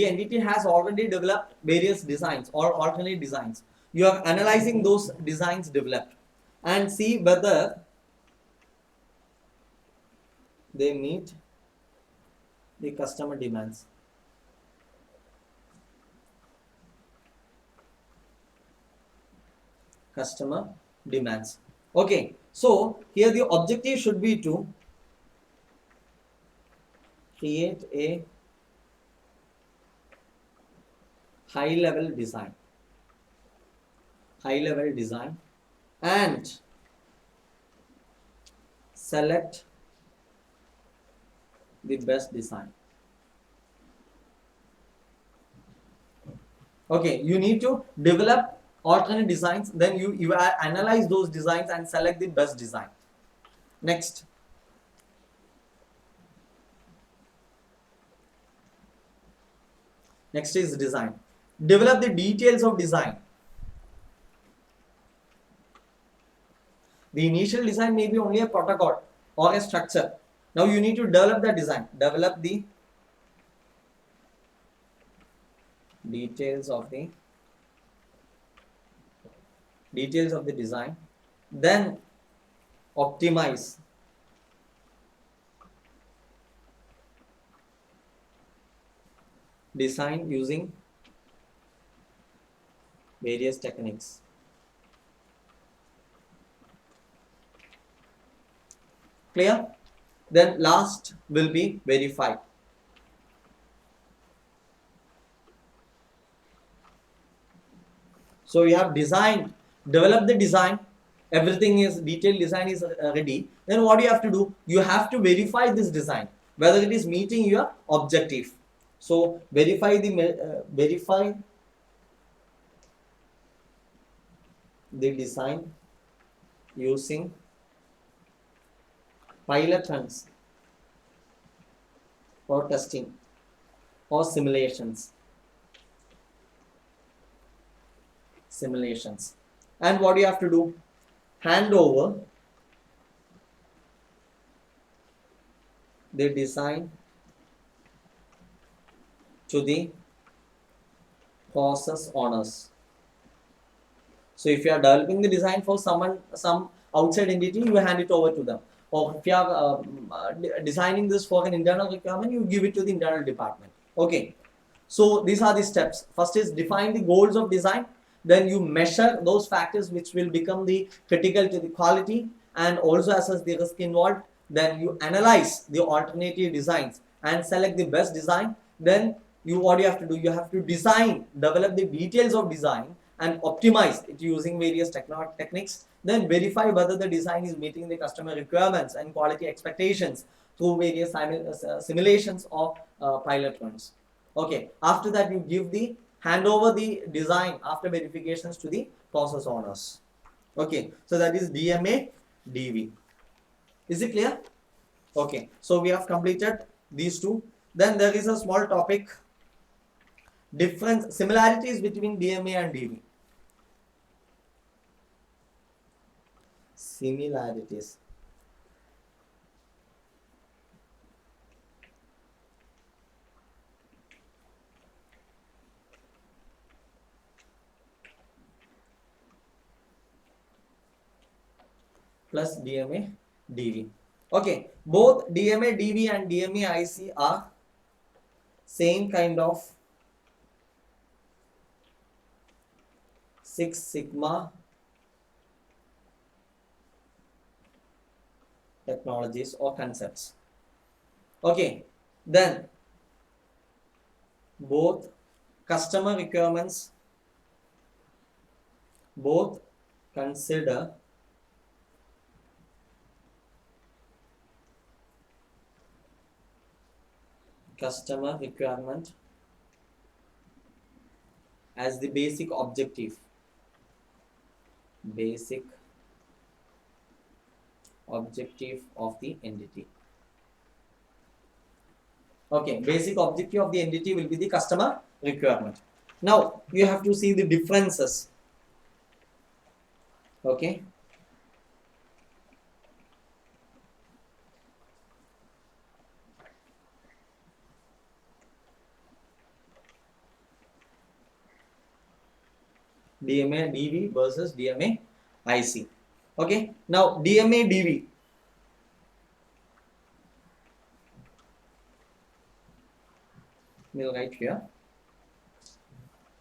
entity has already developed various designs or alternate designs. You are analyzing those designs developed and see whether they meet the customer demands. Customer demands. Okay, so here the objective should be to create a high level design and select the best design. Okay, you need to develop alternate designs, then you analyze those designs and select the best design. Next is design. Develop the details of design. The initial design may be only a protocol or a structure, Now you need to develop the design, develop the details of the design, then optimize design using various techniques. Clear? Then last will be verify. So you have designed, developed the design, everything is detailed design is ready. Then what you have to do? You have to verify this design whether it is meeting your objective. So verify the design using pilot runs or testing or simulations. And what you have to do? Hand over the design to the process owners. So if you are developing the design for some outside entity, you hand it over to them. Or if you are designing this for an internal requirement, you give it to the internal department. Okay. So these are the steps. First is define the goals of design. Then you measure those factors which will become the critical to the quality and also assess the risk involved. Then you analyze the alternative designs and select the best design. Then what you have to do? You have to design, develop the details of design and optimize it using various techniques. Then verify whether the design is meeting the customer requirements and quality expectations through various simulations or pilot runs. Okay, after that you give the hand over the design after verifications to the process owners. Okay, so that is DMADV. Is it clear? Okay, so we have completed these two. Then there is a small topic, similarities between DMA and DV. Similarities. Plus DMA DV. Okay, both DMA DV and DMAIC are same kind of Six Sigma technologies or concepts. Okay, then both customer requirements, both consider customer requirement as the basic objective of the entity. Okay, basic objective of the entity will be the customer requirement. Now you have to see the differences. Okay, DMA DV versus DMA IC. Okay, now DMA DV. We'll write here.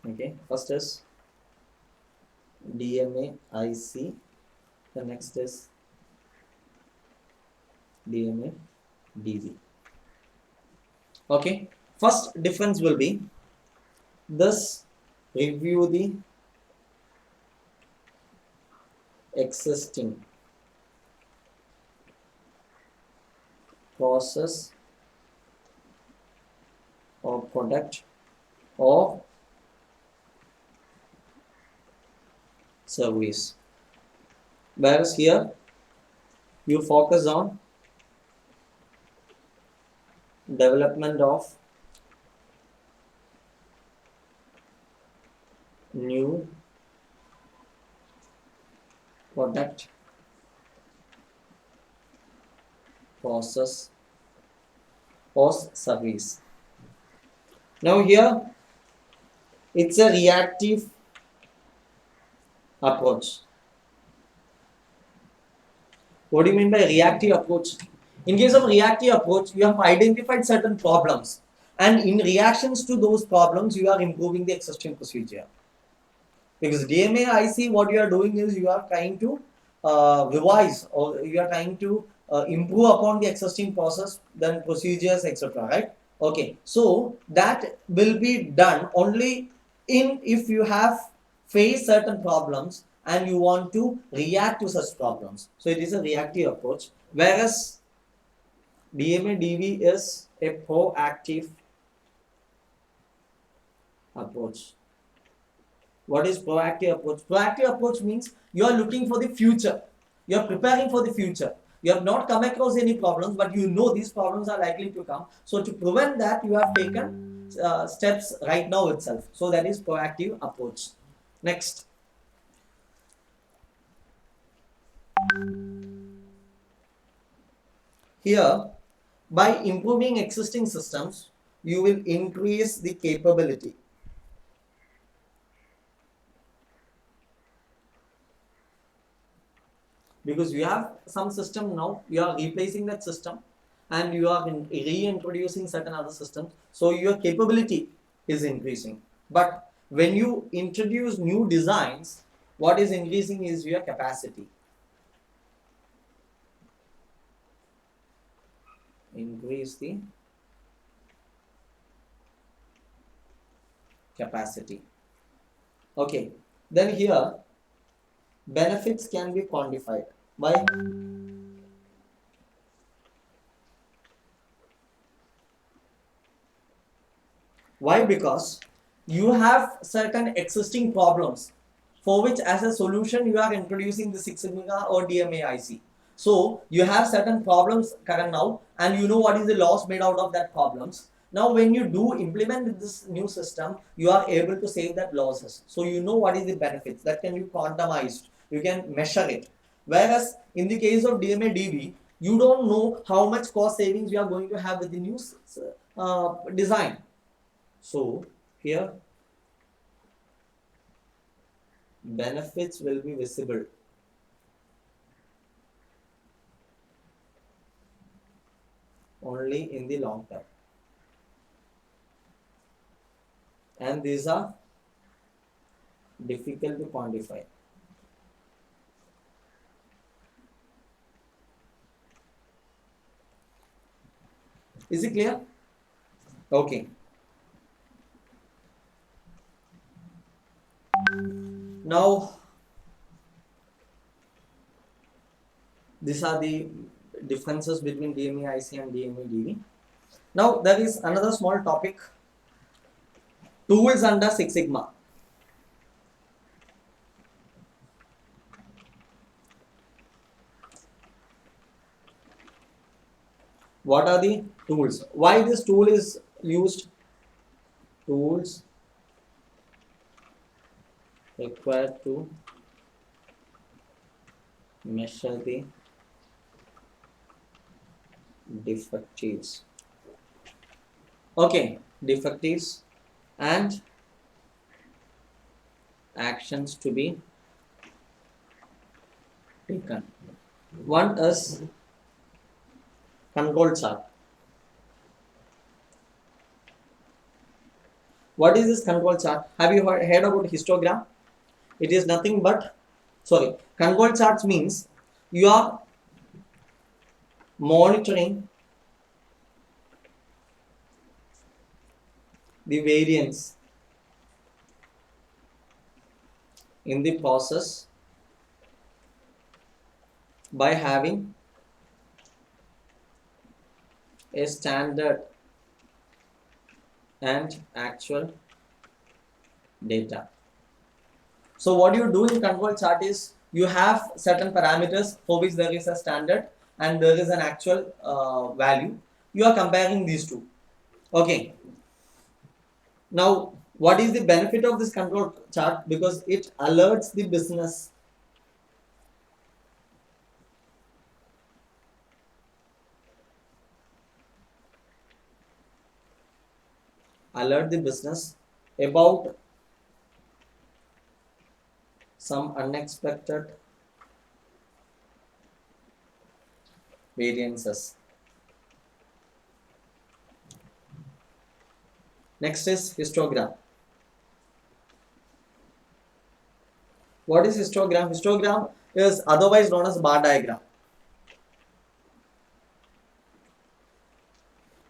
Okay, first is DMA IC, the next is DMA DV. Okay, first difference will be this: review the existing process or product or service, whereas here you focus on development of new product, process post service. Now here it's a reactive approach. What do you mean by reactive approach? In case of reactive approach, you have identified certain problems, and in reactions to those problems, you are improving the existing procedure. Because DMAIC, what you are doing is you are trying to revise, or you are trying to improve upon the existing process, then procedures, etc. Right? Okay, so that will be done only in if you have faced certain problems and you want to react to such problems. So it is a reactive approach, whereas DMADV is a proactive approach. What is proactive approach? Proactive approach means you are looking for the future. You are preparing for the future. You have not come across any problems, but you know these problems are likely to come. So to prevent that, you have taken steps right now itself. So that is proactive approach. Next. Here, by improving existing systems, you will increase the capability. Because you have some system now, you are replacing that system and you are reintroducing certain other systems, so your capability is increasing. But when you introduce new designs, what is increasing is your capacity. Increase the capacity. Okay, then here benefits can be quantified by why? Because you have certain existing problems for which as a solution you are introducing the Six Sigma or DMAIC. So you have certain problems current now and you know what is the loss made out of that problems. Now when you do implement this new system, you are able to save that losses. So you know what is the benefits that can be quantumized. You can measure it. Whereas in the case of DMADV, you don't know how much cost savings you are going to have with the new design. So here benefits will be visible only in the long term, and these are difficult to quantify. Is it clear? Okay. Now these are the differences between DMAIC and DMADV. Now there is another small topic, tools under Six Sigma. What are the tools? Why this tool is used? Tools required to measure the defectives. Okay, defectives and actions to be taken. One is control chart. What is this control chart? Have you heard about histogram? It is nothing but, control charts means you are monitoring the variance in the process by having a standard and actual data. So what you do in control chart is you have certain parameters for which there is a standard and there is an actual value. You are comparing these two. Okay. Now, what is the benefit of this control chart? Because it alerts the business alert the business about some unexpected variances. Next is histogram. What is histogram? Histogram is otherwise known as bar diagram,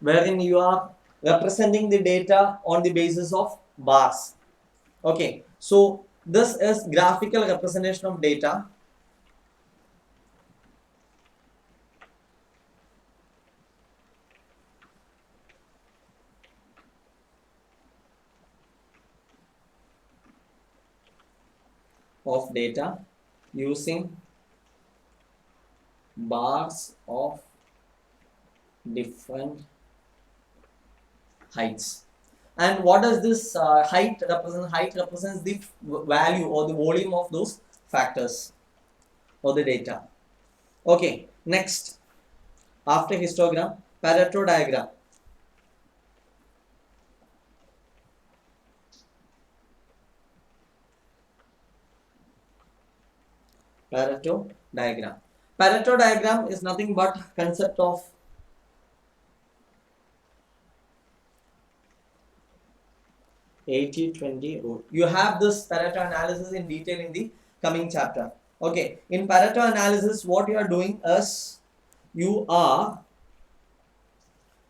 wherein you are representing the data on the basis of bars. Okay, so this is graphical representation of data using bars of different heights. And what does this height represent? Height represents the value or the volume of those factors or the data. Okay, next, after histogram, Pareto diagram. Pareto diagram. Pareto diagram is nothing but concept of (80-20) rule. You have this Pareto analysis in detail in the coming chapter. Okay, in Pareto analysis, what you are doing is you are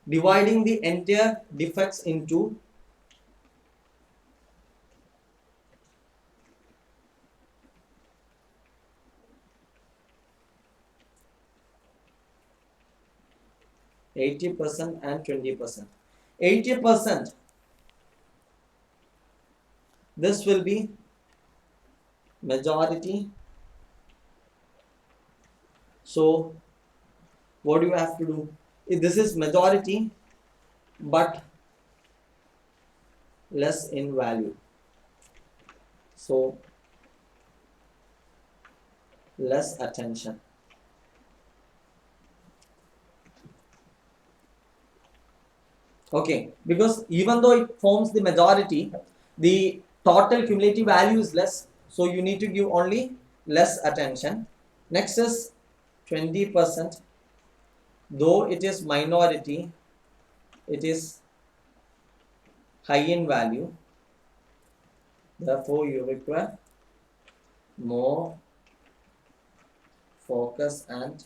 dividing the entire defects into (80% and 20%). 80%, this will be majority. So what do you have to do? This is majority but less in value, so less attention. Okay, because even though it forms the majority, the total cumulative value is less, so you need to give only less attention. Next is 20%. Though it is minority, it is high in value, therefore you require more focus and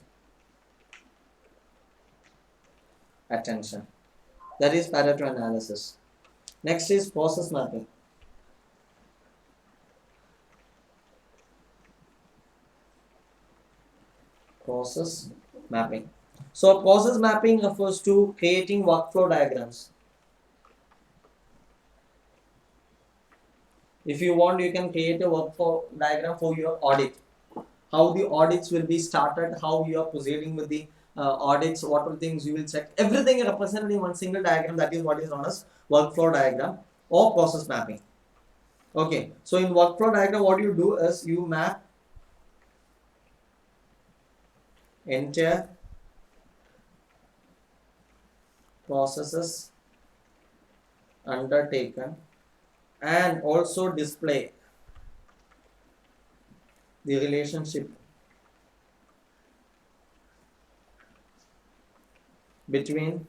attention. That is Pareto analysis. Next is process mapping. Process mapping. So process mapping refers to creating workflow diagrams. If you want, you can create a workflow diagram for your audit. How the audits will be started, how you are proceeding with the audits, what are things you will check. Everything is represented in one single diagram. That is what is known as workflow diagram or process mapping. Okay, so in workflow diagram, what you do is you map entire processes undertaken and also display the relationship between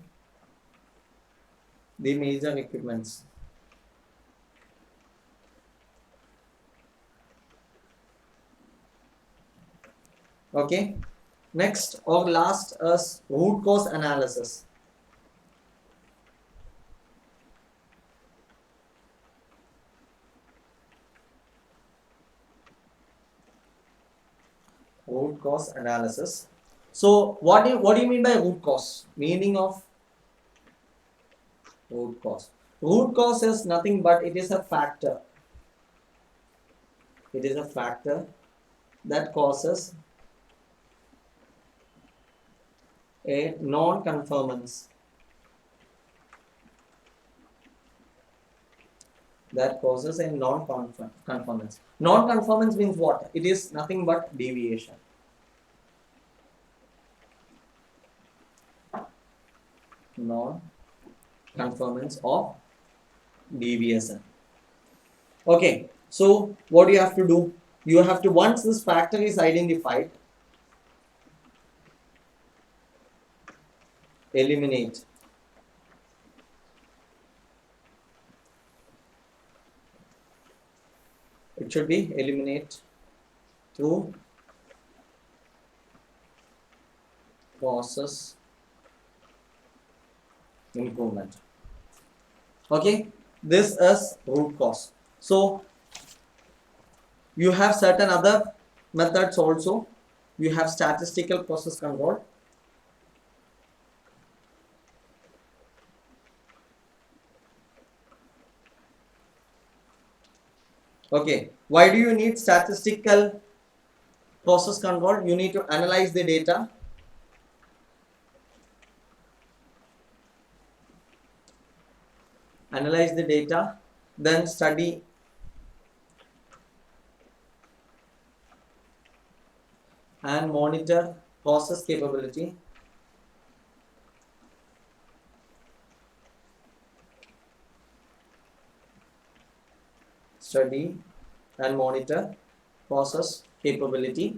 the major equipments. Okay, next or last is root cause analysis. Root cause analysis. So what do you mean by root cause? Meaning of root cause. Root cause is nothing but it is a factor. It is a factor that causes a non-conformance. That causes a non-conformance. Non-conformance means what? It is nothing but deviation. Non-conformance of deviation. Okay, so what do you have to do? You have to, once this factor is identified, eliminate. It should be eliminate through process improvement. Okay, this is root cause. So you have certain other methods also. You have statistical process control. Okay, why do you need statistical process control? You need to analyze the data. Analyze the data, then study and monitor process capability. Study and monitor process capability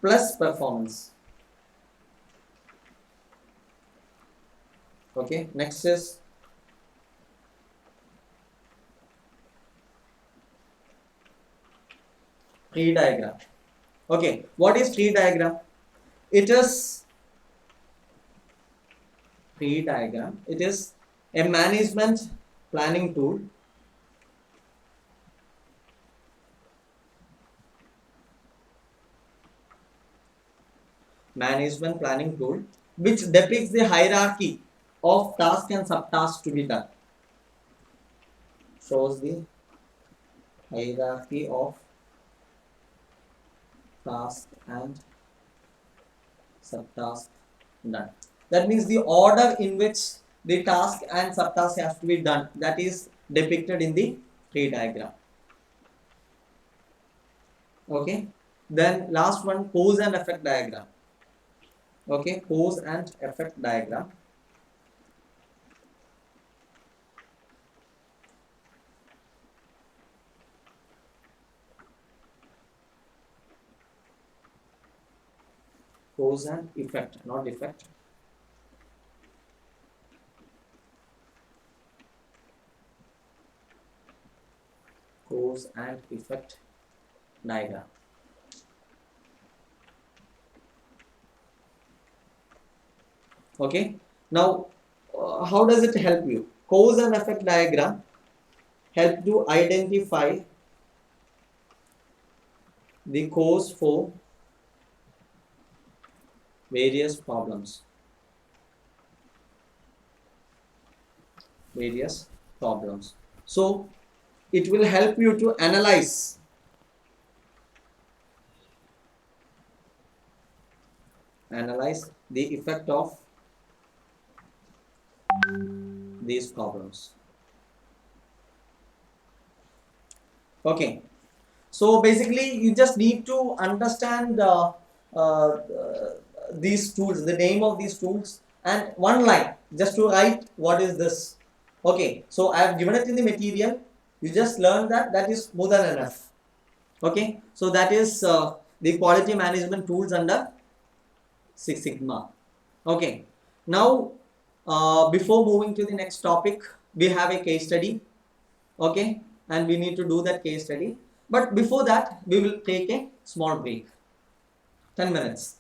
plus performance. Okay, next is tree diagram. Okay, what is tree diagram? It is tree diagram. It is a management planning tool. Management planning tool which depicts the hierarchy of task and subtasks to be done. Shows the hierarchy of task and subtask done. That means the order in which the task and subtask has to be done, that is depicted in the tree diagram. Okay, then last one, cause and effect diagram. Okay, cause and effect diagram. Cause and effect, not effect. Cause and effect diagram. Okay, now how does it help you? Cause and effect diagram help to identify the cause for various problems. So it will help you to analyze the effect of these problems. Okay, so basically you just need to understand these tools, the name of these tools, and one line just to write what is this. Okay, so I have given it in the material. You just learn that, that is more than enough. Okay, so that is the quality management tools under Six Sigma. Okay, now before moving to the next topic, we have a case study. Okay, and we need to do that case study. But before that, we will take a small break. 10 minutes.